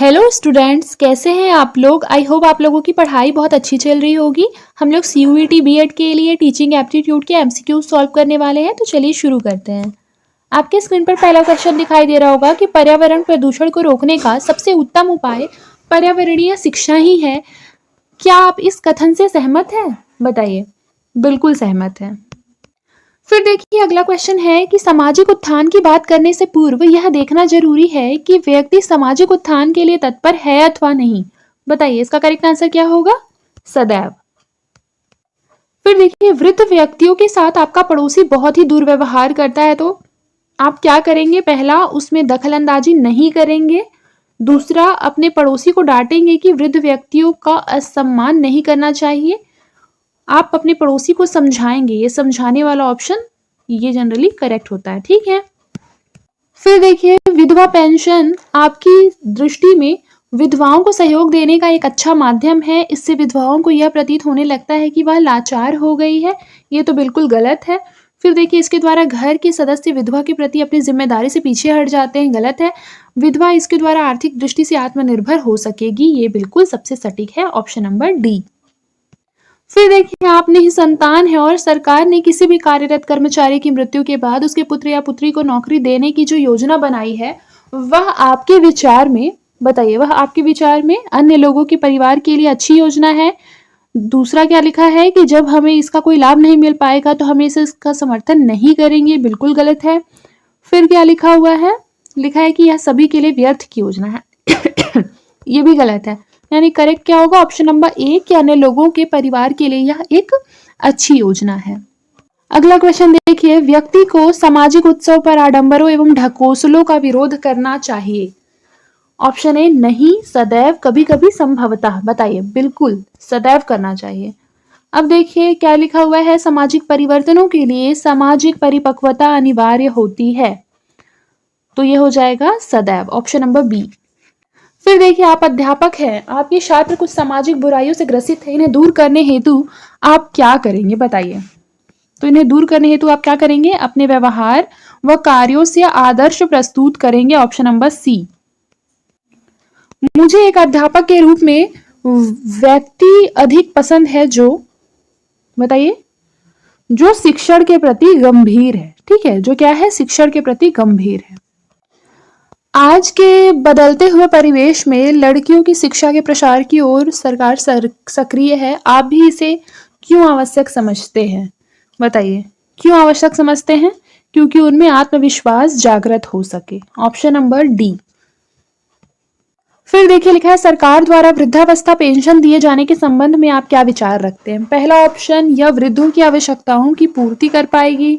Hello students, कैसे हैं आप लोग। आई होप आप लोगों की पढ़ाई बहुत अच्छी चल रही होगी। हम लोग CUET बीएड के लिए टीचिंग एप्टीट्यूड के MCQ सॉल्व करने वाले हैं, तो चलिए शुरू करते हैं। आपके स्क्रीन पर पहला क्वेश्चन दिखाई दे रहा होगा कि पर्यावरण प्रदूषण को रोकने का सबसे उत्तम उपाय पर्यावरणीय शिक्षा ही है। क्या आप इस कथन से सहमत हैं? बताइए। बिल्कुल सहमत हैं। फिर देखिए अगला क्वेश्चन है कि सामाजिक उत्थान की बात करने से पूर्व यह देखना जरूरी है कि व्यक्ति सामाजिक उत्थान के लिए तत्पर है अथवा नहीं। बताइए इसका करेक्ट आंसर क्या होगा? सदैव। फिर देखिए वृद्ध व्यक्तियों के साथ आपका पड़ोसी बहुत ही दुर्व्यवहार करता है, तो आप क्या करेंगे? पहला, उसमें दखलंदाजी नहीं करेंगे। दूसरा, अपने पड़ोसी को डांटेंगे कि वृद्ध व्यक्तियों का असम्मान नहीं करना चाहिए। आप अपने पड़ोसी को समझाएंगे। ये समझाने वाला ऑप्शन ये जनरली करेक्ट होता है। ठीक है। फिर देखिए विधवा पेंशन आपकी दृष्टि में विधवाओं को सहयोग देने का एक अच्छा माध्यम है। इससे विधवाओं को यह प्रतीत होने लगता है कि वह लाचार हो गई है। ये तो बिल्कुल गलत है। फिर देखिए इसके द्वारा घर के सदस्य विधवा के प्रति अपनी जिम्मेदारी से पीछे हट जाते हैं। गलत है। विधवा इसके द्वारा आर्थिक दृष्टि से आत्मनिर्भर हो सकेगी। ये बिल्कुल सबसे सटीक है, ऑप्शन नंबर डी। फिर देखिए आपने ही संतान है और सरकार ने किसी भी कार्यरत कर्मचारी की मृत्यु के बाद उसके पुत्र या पुत्री को नौकरी देने की जो योजना बनाई है, वह आपके विचार में, बताइए, वह आपके विचार में अन्य लोगों के परिवार के लिए अच्छी योजना है? दूसरा क्या लिखा है कि जब हमें इसका कोई लाभ नहीं मिल पाएगा तो हम इसका समर्थन नहीं करेंगे। बिल्कुल गलत है। फिर क्या लिखा हुआ है? लिखा है कि यह सभी के लिए व्यर्थ की योजना है। ये भी गलत है। यानी करेक्ट क्या होगा? ऑप्शन नंबर ए कि अन्य लोगों के परिवार के लिए यह एक अच्छी योजना है। अगला क्वेश्चन देखिए, व्यक्ति को सामाजिक उत्सव पर आडंबरों एवं ढकोसलों का विरोध करना चाहिए। ऑप्शन ए नहीं, सदैव, कभी कभी, संभवतः। बताइए। बिल्कुल सदैव करना चाहिए। अब देखिए क्या लिखा हुआ है, सामाजिक परिवर्तनों के लिए सामाजिक परिपक्वता अनिवार्य होती है, तो यह हो जाएगा सदैव, ऑप्शन नंबर बी। फिर देखिए आप अध्यापक हैं, आपके छात्र कुछ सामाजिक बुराइयों से ग्रसित है। इन्हें दूर करने हेतु आप क्या करेंगे? बताइए। तो इन्हें दूर करने हेतु आप क्या करेंगे? अपने व्यवहार व कार्यों से आदर्श प्रस्तुत करेंगे, ऑप्शन नंबर सी। मुझे एक अध्यापक के रूप में व्यक्ति अधिक पसंद है जो, बताइए, जो शिक्षण के प्रति गंभीर है। ठीक है, जो क्या है? शिक्षण के प्रति गंभीर है। आज के बदलते हुए परिवेश में लड़कियों की शिक्षा के प्रसार की ओर सरकार सक्रिय है। आप भी इसे क्यों आवश्यक समझते हैं? बताइए। क्यों आवश्यक समझते हैं? क्योंकि उनमें आत्मविश्वास जागृत हो सके, ऑप्शन नंबर डी। फिर देखिए लिखा है, सरकार द्वारा वृद्धावस्था पेंशन दिए जाने के संबंध में आप क्या विचार रखते हैं? पहला ऑप्शन, यह वृद्धों की आवश्यकताओं की पूर्ति कर पाएगी।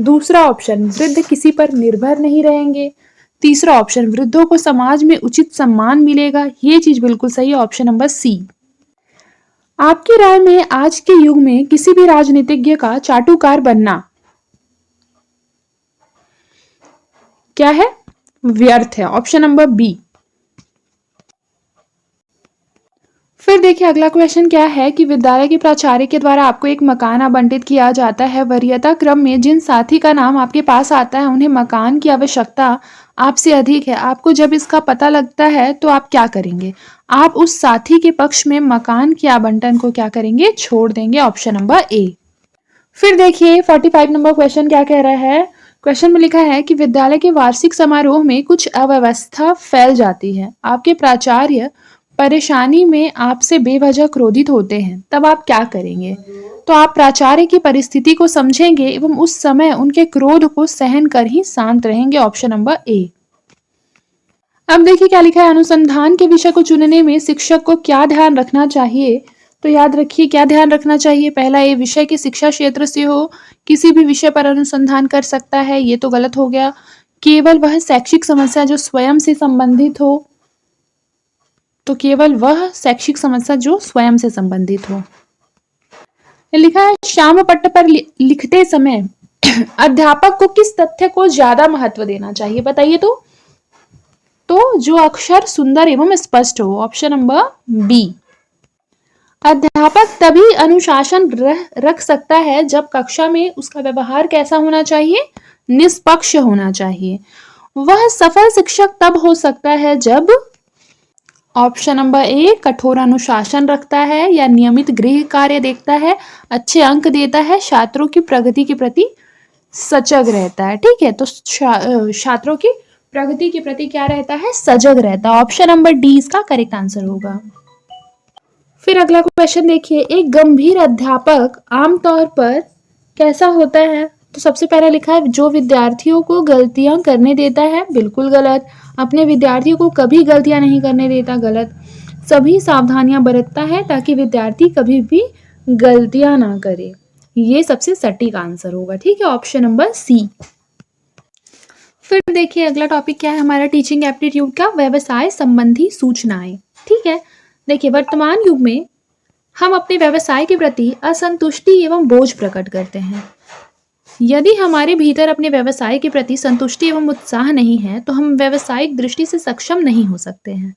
दूसरा ऑप्शन, वृद्ध किसी पर निर्भर नहीं रहेंगे। तीसरा ऑप्शन, वृद्धों को समाज में उचित सम्मान मिलेगा। ये चीज बिल्कुल सही है, ऑप्शन नंबर सी। आपकी राय में आज के युग में किसी भी राजनीतिज्ञ का चाटुकार बनना क्या है? व्यर्थ है, ऑप्शन नंबर बी। फिर देखिए अगला क्वेश्चन क्या है कि विद्यालय के प्राचार्य के द्वारा आपको एक मकान आवंटित किया जाता है। वरीयता क्रम में जिन साथी का नाम आपके पास आता है उन्हें मकान की आवश्यकता आपसे अधिक है। आपको जब इसका पता लगता है तो आप क्या करेंगे? आप उस साथी के पक्ष में मकान के आवंटन को क्या करेंगे? छोड़ देंगे, ऑप्शन नंबर ए। फिर देखिए 45 नंबर क्वेश्चन क्या कह रहा है। क्वेश्चन में लिखा है कि विद्यालय के वार्षिक समारोह में कुछ अव्यवस्था फैल जाती है। आपके प्राचार्य परेशानी में आपसे बेवजह क्रोधित होते हैं, तब आप क्या करेंगे? तो आप प्राचार्य की परिस्थिति को समझेंगे एवं उस समय उनके क्रोध को सहन कर ही शांत रहेंगे, ऑप्शन नंबर ए। अब देखिए क्या लिखा है, अनुसंधान के विषय को चुनने में शिक्षक को क्या ध्यान रखना चाहिए? तो याद रखिए क्या ध्यान रखना चाहिए। पहला, ये विषय के शिक्षा क्षेत्र से हो, किसी भी विषय पर अनुसंधान कर सकता है, ये तो गलत हो गया। केवल वह शैक्षिक समस्या जो स्वयं से संबंधित हो, तो केवल वह शैक्षिक समस्या जो स्वयं से संबंधित हो। लिखा है, श्याम पट्ट पर लिखते समय अध्यापक को किस तथ्य को ज्यादा महत्व देना चाहिए? बताइए। तो जो अक्षर सुंदर एवं स्पष्ट हो, ऑप्शन नंबर बी। अध्यापक तभी अनुशासन रख सकता है जब कक्षा में उसका व्यवहार कैसा होना चाहिए? निष्पक्ष होना चाहिए। वह सफल शिक्षक तब हो सकता है जब ऑप्शन नंबर ए कठोर अनुशासन रखता है या नियमित गृह कार्य देखता है, अच्छे अंक देता है, छात्रों की प्रगति के प्रति सजग रहता है। ठीक है, तो छात्रों की प्रगति के प्रति क्या रहता है, सजग रहता है। ऑप्शन नंबर डी इसका करेक्ट आंसर होगा। फिर अगला क्वेश्चन देखिए, एक गंभीर अध्यापक आमतौर पर कैसा होता है? तो सबसे पहला लिखा है जो विद्यार्थियों को गलतियां करने देता है, बिल्कुल गलत। अपने विद्यार्थियों को कभी गलतियां नहीं करने देता, गलत। सभी सावधानियां बरतता है ताकि विद्यार्थी कभी भी गलतियां ना करे, ये सबसे सटीक आंसर होगा। ठीक है, ऑप्शन नंबर सी। फिर देखिए अगला टॉपिक क्या है हमारा टीचिंग एप्टीट्यूड का, व्यवसाय संबंधी सूचनाएं। ठीक है, देखिए वर्तमान युग में हम अपने व्यवसाय के प्रति असंतुष्टि एवं बोझ प्रकट करते हैं। यदि हमारे भीतर अपने व्यवसाय के प्रति संतुष्टि एवं उत्साह नहीं है तो हम व्यावसायिक दृष्टि से सक्षम नहीं हो सकते हैं।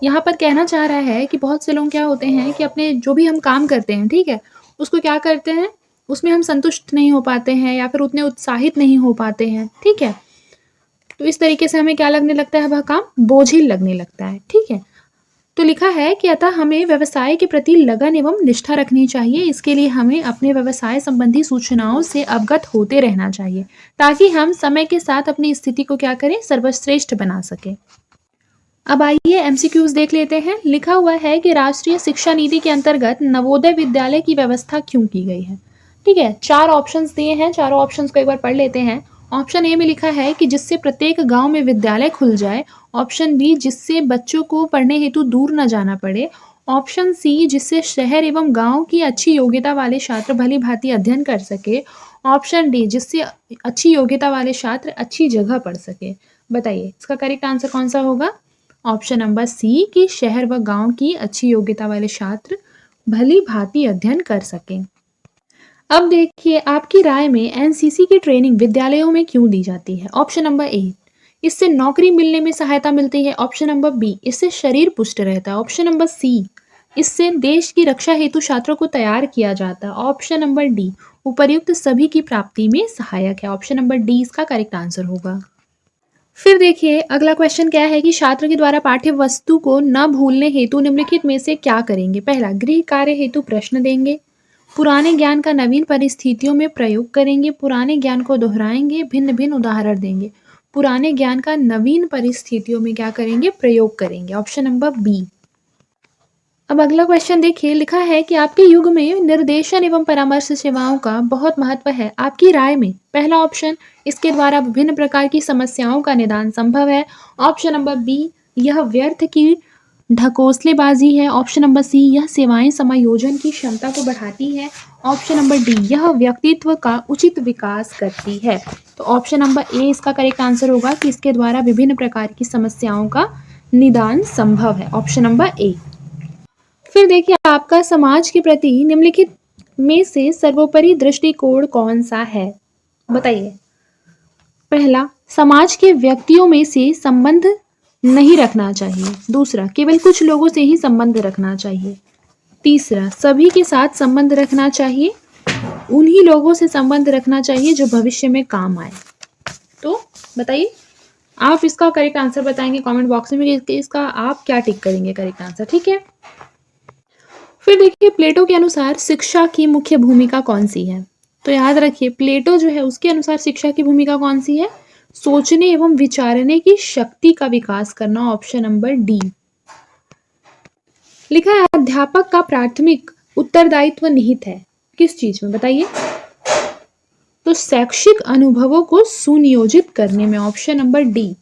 यहाँ पर कहना चाह रहा है कि बहुत से लोग क्या होते हैं कि अपने जो भी हम काम करते हैं, ठीक है, उसको क्या करते हैं, उसमें हम संतुष्ट नहीं हो पाते हैं या फिर उतने उत्साहित नहीं हो पाते हैं। ठीक है, तो इस तरीके से हमें क्या लगने लगता है, वह काम बोझिल लगने लगता है। ठीक है, तो लिखा है कि अतः हमें व्यवसाय के प्रति लगन एवं निष्ठा रखनी चाहिए। इसके लिए हमें अपने व्यवसाय संबंधी सूचनाओं से अवगत होते रहना चाहिए ताकि हम समय के साथ अपनी स्थिति को क्या करें, सर्वश्रेष्ठ बना सके। अब आइए एमसीक्यूज देख लेते हैं। लिखा हुआ है कि राष्ट्रीय शिक्षा नीति के अंतर्गत नवोदय विद्यालय की व्यवस्था क्यों की गई है? ठीक है, 4 ऑप्शंस दिए हैं, चारों ऑप्शंस को एक बार पढ़ लेते हैं। ऑप्शन ए में लिखा है कि जिससे प्रत्येक गांव में विद्यालय खुल जाए। ऑप्शन बी जिससे बच्चों को पढ़ने हेतु दूर न जाना पड़े। ऑप्शन सी जिससे शहर एवं गांव की अच्छी योग्यता वाले छात्र भली भांति अध्ययन कर सके। ऑप्शन डी जिससे अच्छी योग्यता वाले छात्र अच्छी जगह पढ़ सके। बताइए इसका करेक्ट आंसर कौन सा होगा? ऑप्शन नंबर सी कि शहर व गांव की अच्छी योग्यता वाले छात्र भली भांति अध्ययन कर सकें। अब देखिए आपकी राय में एनसीसी की ट्रेनिंग विद्यालयों में क्यों दी जाती है? ऑप्शन नंबर ए इससे नौकरी मिलने में सहायता मिलती है। ऑप्शन नंबर बी इससे शरीर पुष्ट रहता है। ऑप्शन नंबर सी इससे देश की रक्षा हेतु छात्रों को तैयार किया जाता है। ऑप्शन नंबर डी उपर्युक्त सभी की प्राप्ति में सहायक है। ऑप्शन नंबर डी इसका करेक्ट आंसर होगा। फिर देखिए अगला क्वेश्चन क्या है कि छात्र के द्वारा पाठ्य वस्तु को न भूलने हेतु निम्नलिखित में से क्या करेंगे? पहला, गृह कार्य हेतु प्रश्न देंगे। पुराने ज्ञान का नवीन परिस्थितियों में प्रयोग करेंगे। पुराने ज्ञान को दोहराएंगे, भिन्न भिन्न उदाहरण देंगे। पुराने ज्ञान का नवीन परिस्थितियों में क्या करेंगे? प्रयोग करेंगे। Option number B. अब अगला क्वेश्चन देखिए, लिखा है कि आपके युग में निर्देशन एवं परामर्श सेवाओं का बहुत महत्व है। आपकी राय में पहला ऑप्शन इसके द्वारा विभिन्न प्रकार की समस्याओं का निदान संभव है। ऑप्शन नंबर बी यह व्यर्थ की ढकोसलेबाजी है। ऑप्शन नंबर सी यह सेवाएं समायोजन की क्षमता को बढ़ाती है। ऑप्शन नंबर डी यह व्यक्तित्व का उचित विकास करती है। तो ऑप्शन नंबर ए इसका करेक्ट आंसर होगा कि इसके द्वारा विभिन्न प्रकार की समस्याओं का निदान संभव है। Option number A. फिर देखिए आपका समाज के प्रति निम्नलिखित में से सर्वोपरि दृष्टिकोण कौन सा है? बताइए। पहला, समाज के व्यक्तियों में से संबंध नहीं रखना चाहिए। दूसरा, केवल कुछ लोगों से ही संबंध रखना चाहिए। तीसरा, सभी के साथ संबंध रखना चाहिए, उन्हीं लोगों से संबंध रखना चाहिए जो भविष्य में काम आए। तो बताइए आप इसका करेक्ट आंसर बताएंगे कमेंट बॉक्स में, इसका आप क्या टिक करेंगे करेक्ट आंसर। ठीक है, फिर देखिए प्लेटो के अनुसार शिक्षा की मुख्य भूमिका कौन सी है? तो याद रखिए प्लेटो जो है उसके अनुसार शिक्षा की भूमिका कौन सी है? सोचने एवं विचारने की शक्ति का विकास करना। Option number D. लिखा है अध्यापक का प्राथमिक उत्तरदायित्व निहित है किस चीज में? बताइए। तो शैक्षिक अनुभवों को सुनियोजित करने में। Option number D.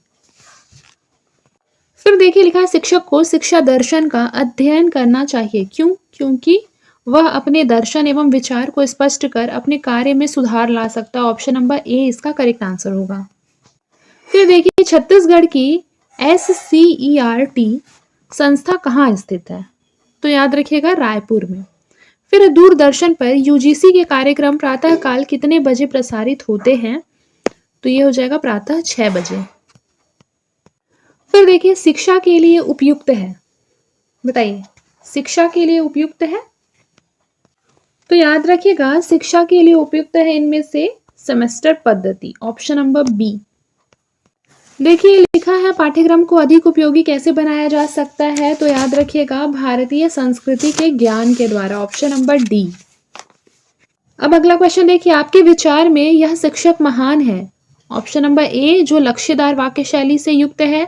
फिर देखिए लिखा है शिक्षक को शिक्षा दर्शन का अध्ययन करना चाहिए। क्यों? क्योंकि वह अपने दर्शन एवं विचार को स्पष्ट कर अपने कार्य में सुधार ला सकता है। ऑप्शन नंबर ए इसका करेक्ट आंसर होगा। फिर देखिए छत्तीसगढ़ की SCERT संस्था कहाँ स्थित है? तो याद रखिएगा रायपुर में। फिर दूरदर्शन पर UGC के कार्यक्रम प्रातः काल कितने बजे प्रसारित होते हैं? तो ये हो जाएगा प्रातः 6 बजे। फिर देखिए शिक्षा के लिए उपयुक्त है। बताइए शिक्षा के लिए उपयुक्त है? तो याद रखिएगा शिक्षा के लिए उपयुक्त है इनमें से सेमेस्टर पद्धति। Option number B. देखिए लिखा है पाठ्यक्रम को अधिक उपयोगी कैसे बनाया जा सकता है, तो याद रखिएगा भारतीय संस्कृति के ज्ञान के द्वारा, ऑप्शन नंबर डी। अब अगला क्वेश्चन देखिए, आपके विचार में यह शिक्षक महान है, ऑप्शन नंबर ए जो लक्ष्यदार वाक्य शैली से युक्त है,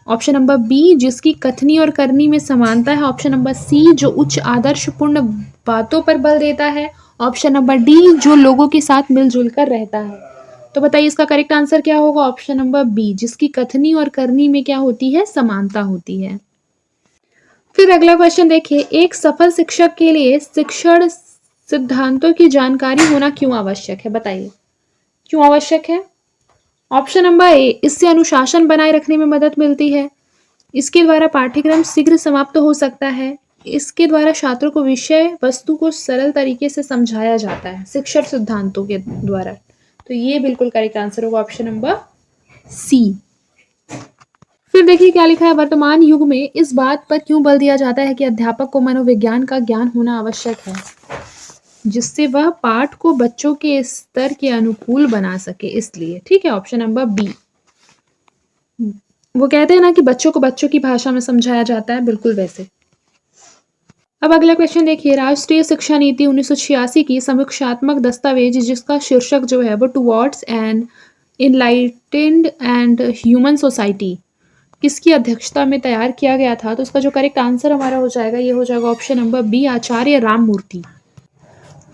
ऑप्शन नंबर बी जिसकी कथनी और करनी में समानता है, ऑप्शन नंबर सी जो उच्च आदर्शपूर्ण बातों पर बल देता है, ऑप्शन नंबर डी जो लोगों के साथ मिलजुल कर रहता है। तो बताइए इसका करेक्ट आंसर क्या होगा, ऑप्शन नंबर बी जिसकी कथनी और करनी में क्या होती है, समानता होती है। फिर अगला क्वेश्चन देखिए, एक सफल शिक्षक के लिए शिक्षण सिद्धांतों की जानकारी होना क्यों आवश्यक है, बताइए क्यों आवश्यक है। ऑप्शन नंबर ए इससे अनुशासन बनाए रखने में मदद मिलती है, इसके द्वारा पाठ्यक्रम शीघ्र समाप्त हो सकता है, इसके द्वारा छात्रों को विषय वस्तु को सरल तरीके से समझाया जाता है शिक्षण सिद्धांतों के द्वारा। तो ये बिल्कुल करेक्ट आंसर होगा ऑप्शन नंबर सी। फिर देखिए क्या लिखा है, वर्तमान युग में इस बात पर क्यों बल दिया जाता है कि अध्यापक को मनोविज्ञान का ज्ञान होना आवश्यक है, जिससे वह पाठ को बच्चों के स्तर के अनुकूल बना सके, इसलिए। ठीक है, ऑप्शन नंबर बी। वो कहते हैं ना कि बच्चों को बच्चों की भाषा में समझाया जाता है, बिल्कुल वैसे। अब अगला क्वेश्चन देखिए, राष्ट्रीय शिक्षा नीति 1986 की समीक्षात्मक दस्तावेज जिसका शीर्षक जो है वो towards an enlightened and human society किसकी अध्यक्षता में तैयार किया गया था, तो इसका जो करेक्ट आंसर हमारा हो जाएगा ये हो जाएगा ऑप्शन नंबर बी आचार्य राममूर्ति।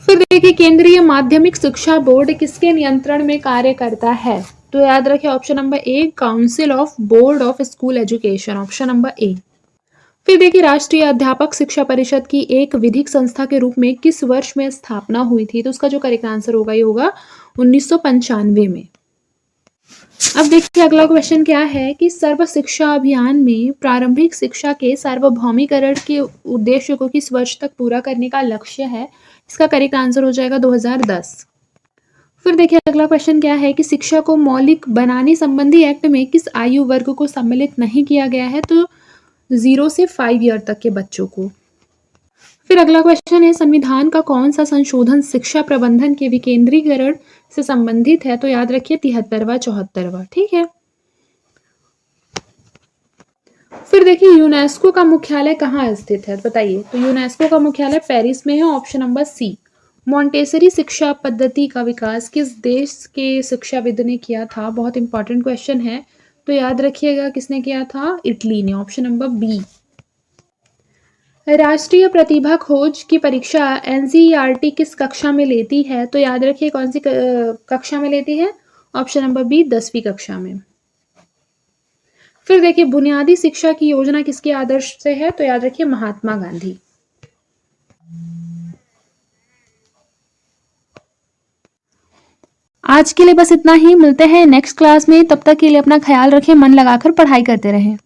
फिर देखिए, केंद्रीय माध्यमिक शिक्षा बोर्ड किसके नियंत्रण में कार्य करता है, तो याद रखिए option number A council of board of school education, option number A. फिर देखिए, राष्ट्रीय अध्यापक शिक्षा परिषद की एक विधिक संस्था के रूप में किस वर्ष में स्थापना हुई थी, तो उसका जो करेक्ट आंसर होगा ये होगा 1995 में। अब देखिए अगला क्वेश्चन क्या है कि सर्व शिक्षा अभियान में प्रारंभिक शिक्षा के सार्वभौमिकरण के उद्देश्य को किस वर्ष तक पूरा करने का लक्ष्य है, इसका करेक्ट आंसर हो जाएगा 2010। फिर देखिए अगला क्वेश्चन क्या है कि शिक्षा को मौलिक बनाने संबंधी एक्ट में किस आयु वर्ग को सम्मिलित नहीं किया गया है, तो 0 से 5 ईयर तक के बच्चों को। फिर अगला क्वेश्चन है, संविधान का कौन सा संशोधन शिक्षा प्रबंधन के विकेंद्रीकरण से संबंधित है, तो याद रखिए 73वां 74वां। ठीक है, फिर देखिए यूनेस्को का मुख्यालय कहाँ स्थित है, बताइए। तो यूनेस्को का मुख्यालय पेरिस में है, ऑप्शन नंबर सी। मॉन्टेसरी शिक्षा पद्धति का विकास किस देश के शिक्षाविद ने किया था, बहुत इंपॉर्टेंट क्वेश्चन है, तो याद रखिएगा किसने किया था, इटली ने, ऑप्शन नंबर बी। राष्ट्रीय प्रतिभा खोज की परीक्षा एनसीईआरटी किस कक्षा में लेती है, तो याद रखिए कौन सी कक्षा में लेती है, ऑप्शन नंबर बी 10वीं कक्षा में। फिर देखिए बुनियादी शिक्षा की योजना किसके आदर्श से है, तो याद रखिए महात्मा गांधी। आज के लिए बस इतना ही, मिलते हैं नेक्स्ट क्लास में, तब तक के लिए अपना ख्याल रखें, मन लगाकर पढ़ाई करते रहें।